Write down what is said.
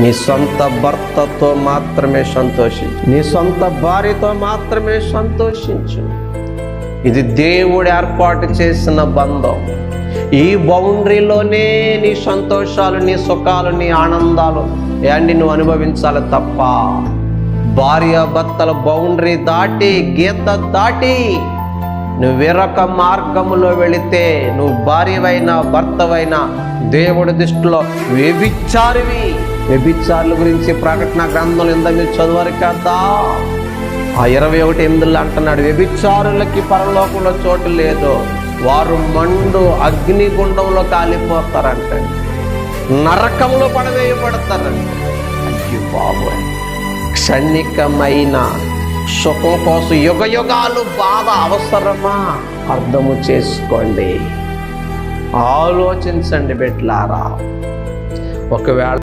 నీ సొంత భర్తతో మాత్రమే సంతోషించు, నీ సొంత భార్యతో మాత్రమే సంతోషించు. ఇది దేవుడు ఏర్పాటు చేసిన బంధం. ఈ బౌండరీలోనే నీ సంతోషాలు, నీ సుఖాలు, నీ ఆనందాలు నువ్వు అనుభవించాలి తప్ప భార్య భర్తల బౌండరీ దాటి, గీత దాటి నువ్వు వేరొక మార్గములో వెళితే నువ్వు భార్యవైనా భర్తవైనా దేవుడి దృష్టిలో వ్యభిచారివి. వ్యభిచారుల గురించి ప్రకటన గ్రంథంలో ఎంత మీరు చదువురు కదా. ఆ 21:8 అంటున్నాడు, వ్యభిచారులకి పరలోకంలో చోటు లేదు, వారు మండు అగ్నిగుండంలో కాలిపోతారంట, నరకంలో పడవేయబడతారంట. అయ్యో బాబోయ్, క్షణికమైన సుఖం కోసం యుగ యుగాలు బాధ అవసరమా? అర్థము చేసుకోండి, ఆలోచించండి బిడ్డలారా. ఒకవేళ